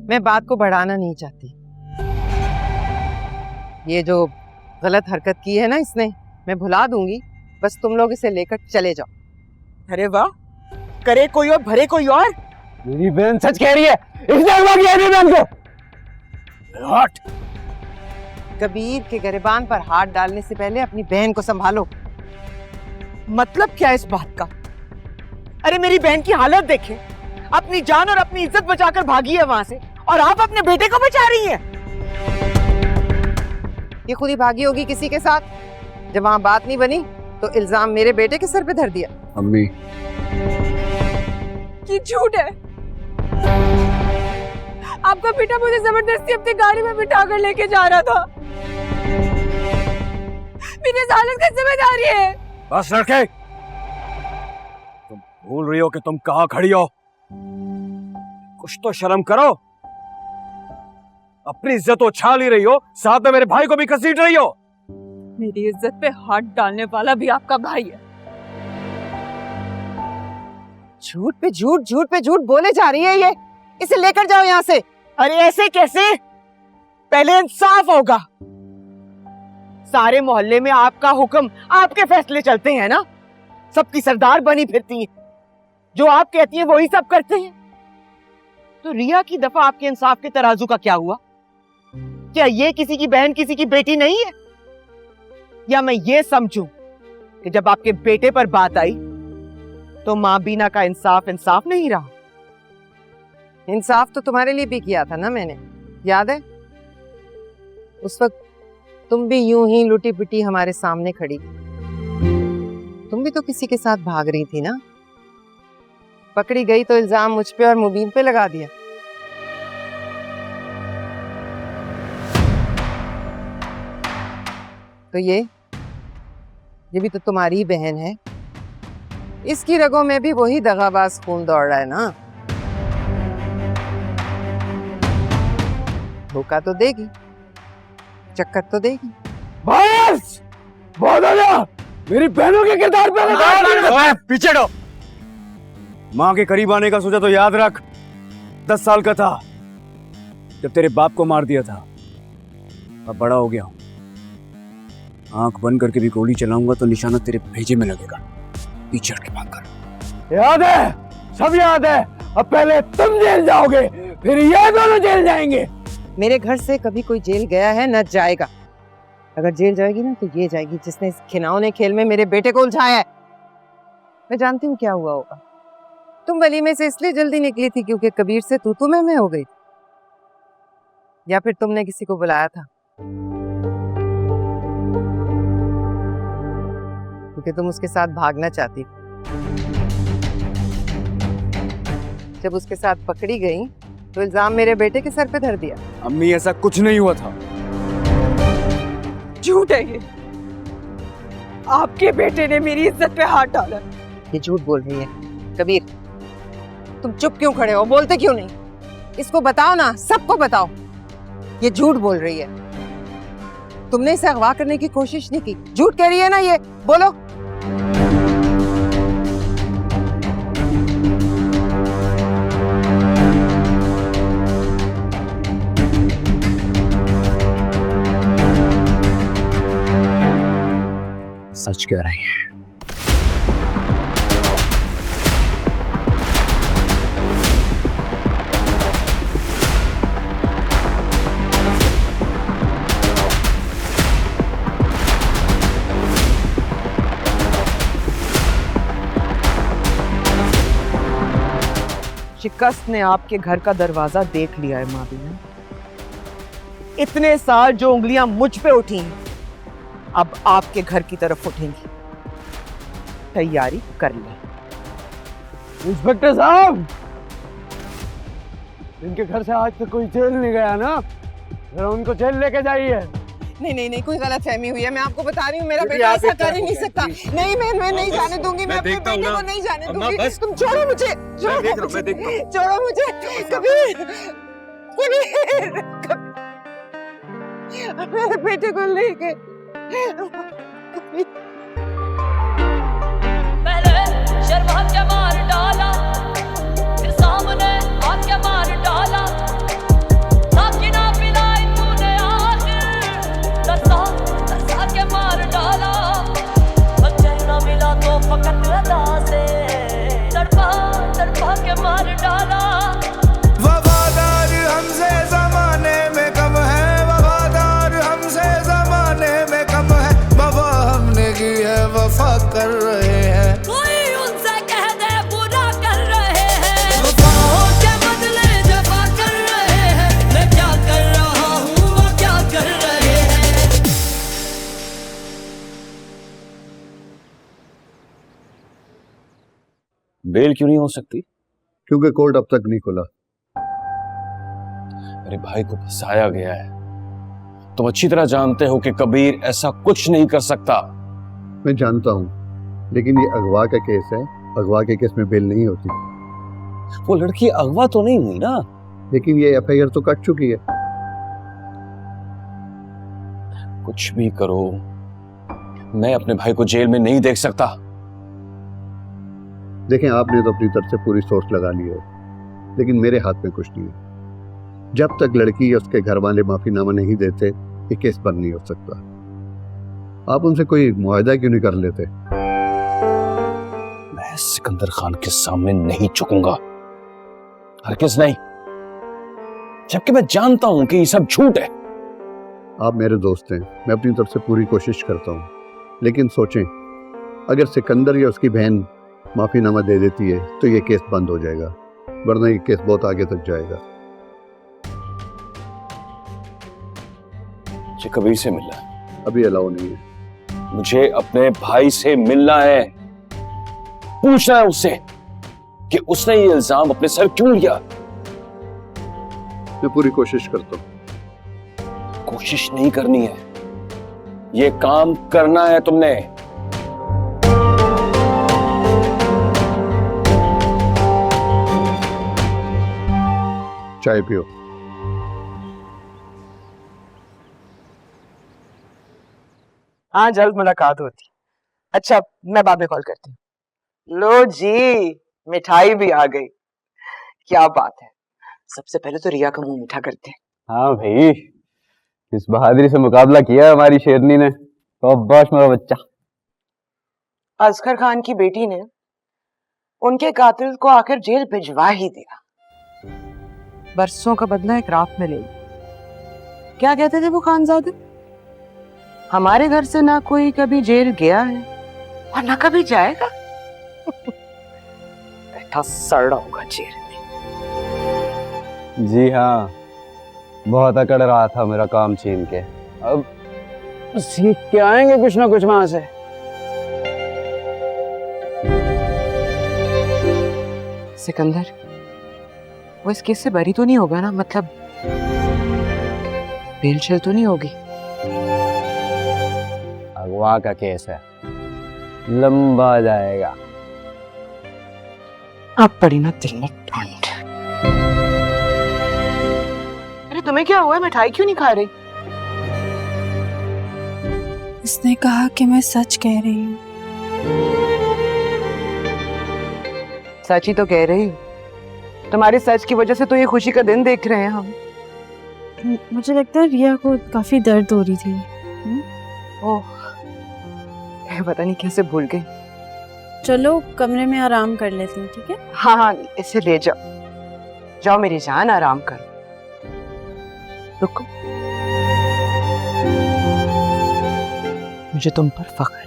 मैं बात को बढ़ाना नहीं चाहती। ये जो गलत हरकत की है ना इसने, मैं भुला दूंगी, बस तुम लोग इसे लेकर चले जाओ। अरे वाह, करे कोई और भरे कोई और। मेरी बहन सच कह रही है, इसने अगवा किया है मेरी बहन को। हट। कबीर के गिरबान पर हाथ डालने से पहले अपनी बहन को संभालो। मतलब क्या है इस बात का? अरे मेरी बहन की हालत देखे, अपनी जान और अपनी इज्जत बचाकर भागी है वहां से, और आप अपने बेटे को बचा रही हैं। ये खुद ही भागी होगी किसी के साथ। जब वहां बात नहीं बनी तो इल्जाम मेरे बेटे के सर पे धर दिया। अम्मी, ये झूठ है। आपका बेटा मुझे जबरदस्ती अपनी गाड़ी में बिठा कर लेके जा रहा था। मेरी इस हालत की जिम्मेदारी है। बस लड़के, तुम भूल रही हो कि तुम कहाँ खड़ी हो। कुछ तो शर्म करो। अपनी इज्जत उछाल ही रही हो, साथ में मेरे भाई को भी घसीट रही हो। मेरी इज्जत पे हाथ डालने वाला भी आपका भाई है। झूठ पे झूठ, झूठ पे झूठ बोले जा रही है ये। इसे लेकर जाओ यहाँ से। अरे ऐसे कैसे? पहले इंसाफ होगा। सारे मोहल्ले में आपका हुक्म, आपके फैसले चलते हैं ना। सबकी सरदार बनी फिरती हैं, जो आप कहती हैं वही सब करते हैं। तो रिया की दफा आपके इंसाफ के तराजू का क्या हुआ? क्या ये किसी की बहन, किसी की बेटी नहीं है? या मैं ये समझूं कि जब आपके बेटे पर बात आई तो मां बीना का इंसाफ इंसाफ नहीं रहा? इंसाफ तो तुम्हारे लिए भी किया था ना मैंने, याद है? उस वक्त तुम भी यूं ही लुटी पिटी हमारे सामने खड़ी थी। तुम भी तो किसी के साथ भाग रही थी ना। पकड़ी गई तो इल्जाम मुझ पे और मुबीन पे लगा दिया। तो ये भी तो तुम्हारी बहन है। इसकी रगों में भी वही दगाबाज खून दौड़ रहा है ना। धोखा तो देगी, चक्कर तो देगी। बस बहुत हो गया। मेरी बहनों के किरदार पे पीछे हटो। माँ के करीब आने का सोचा तो याद रख, 10 साल का था जब तेरे बाप को मार दिया था। अब बड़ा हो गया हूं, आंख बंद करके भी गोली चलाऊंगा तो निशाना तेरे भेजे में लगेगा। पीछे हट के बात कर। याद है, सब याद है। अब पहले तुम जेल जाओगे, फिर ये दोनों जेल जाएंगे। मेरे घर से कभी कोई जेल गया है न जाएगा। अगर जेल जाएगी ना तो ये जाएगी जिसने इस खिलौने खेल में मेरे बेटे को उलझाया है। मैं जानती हूँ क्या हुआ होगा। तुम वलीमे से इसलिए जल्दी निकली थी क्योंकि कबीर से तू मैं हो गई, या फिर तुमने किसी को बुलाया था क्योंकि तुम उसके साथ भागना चाहती थी। जब उसके साथ पकड़ी गई तो इल्जाम मेरे बेटे के सर पे धर दिया। अम्मी, ऐसा कुछ नहीं हुआ था। झूठ है ये। आपके बेटे ने मेरी इज्जत पे हाथ डाला। ये झूठ बोल रही है। कबीर, तुम चुप क्यों खड़े हो? बोलते क्यों नहीं? इसको बताओ ना, सबको बताओ। ये झूठ बोल रही है। तुमने इसे अगवा करने की कोशिश नहीं की। झूठ कह रही है ना ये, बोलो। सच कह रही है। शिकस्त ने आपके घर का दरवाजा देख लिया है माँ बीना। इतने साल जो उंगलियां मुझ पे उठी हैं, अब आपके घर की तरफ उठेंगी। तैयारी कर ले। इंस्पेक्टर साहब, इनके घर से आज तक कोई जेल नहीं गया ना, जरा उनको जेल लेके जाइए। नहीं नहीं नहीं, कोई गलत फहमी हुई है। मैं आपको बता रही हूँ, मेरा बेटा ऐसा कर ही नहीं सकता। नहीं, मैं नहीं जाने दूंगी। मैं अपने बेटे को नहीं जाने दूंगी। तुम छोड़ो मुझे, छोड़ो मुझे। कबीर, मेरे बेटे को लेके। पहले शर्मा के मार डाला, फिर सामने आके मार डाला। जफा कर रहे हैं। कोई उनसे कह दे बुरा कर रहे हैं, वफाओं के बदले जफा कर रहे हैं। मैं क्या कर रहा हूँ वो क्या कर रहे हैं। बेल क्यों नहीं हो सकती? क्योंकि कोर्ट अब तक नहीं खुला। मेरे भाई को फंसाया गया है। तुम अच्छी तरह जानते हो कि कबीर ऐसा कुछ नहीं कर सकता। मैं जानता हूँ, लेकिन ये अगवा का केस है। अगवा के केस में बेल नहीं होती। वो लड़की अगवा तो नहीं हुई ना? लेकिन ये एफआईआर तो कट चुकी है। कुछ भी करो, मैं अपने भाई को जेल में नहीं देख सकता। देखें, आपने तो अपनी तरफ से पूरी सोच लगा ली है, लेकिन मेरे हाथ में कुछ नहीं है। जब तक लड़की या उसके घर वाले माफीनामा नहीं देते, ये केस बंद नहीं हो सकता। आप उनसे कोई मुआहदा क्यों नहीं कर लेते? मैं सिकंदर खान के सामने नहीं झुकूंगा, हरगिज़ नहीं, जबकि मैं जानता हूं कि ये सब झूठ है। आप मेरे दोस्त हैं, मैं अपनी तरफ से पूरी कोशिश करता हूँ, लेकिन सोचें, अगर सिकंदर या उसकी बहन माफीनामा दे देती है तो ये केस बंद हो जाएगा, वरना ये केस बहुत आगे तक जाएगा। मुझे कबीर से मिलना है। अभी अलाउ नहीं है। मुझे अपने भाई से मिलना है, पूछना है उससे कि उसने ये इल्जाम अपने सर क्यों लिया। मैं पूरी कोशिश करता हूँ। कोशिश नहीं करनी है, ये काम करना है तुमने। चाय पियो। हाँ, जल्द मुलाकात होती। अच्छा, मैं बाद में कॉल करती हूँ। लो जी, मिठाई भी आ गई। क्या बात है। सबसे पहले तो रिया का मुंह मीठा करते हैं। हाँ भाई, इस बहादुरी से मुकाबला किया हमारी शेरनी ने। शाबाश मेरा बच्चा। असगर खान की बेटी ने उनके कातिल को आखिर जेल भिजवा ही दिया। बरसों का बदला एक रात में ले लिया। क्या कहते थे वो खानजादे? हमारे घर से ना कोई कभी जेल गया है और ना कभी जाएगा। बैठा सड़ रहा होगा जेल में। जी हाँ, बहुत अकड़ रहा था मेरा काम छीन के। अब सीख के आएंगे कुछ ना कुछ वहां से। सिकंदर, वो इस केस से बरी तो नहीं होगा ना? मतलब बेल शेल तो नहीं होगी? अगवा का केस है, लंबा जाएगा। अब पड़ी ना दिल में ठंड। अरे तुम्हें क्या हुआ? मिठाई क्यों नहीं खा रही? उसने कहा कि मैं सच कह रही हूँ। सच ही तो कह रही हूँ। तुम्हारे सच की वजह से तो ये खुशी का दिन देख रहे हैं हम। मुझे लगता है रिया को काफी दर्द हो रही थी। ओह, पता नहीं कैसे भूल गई। चलो कमरे में आराम कर लेती हूँ, ठीक है? हाँ हाँ, इसे ले जाओ। जाओ मेरी जान, आराम करो। रुको, मुझे तुम पर फख्र है।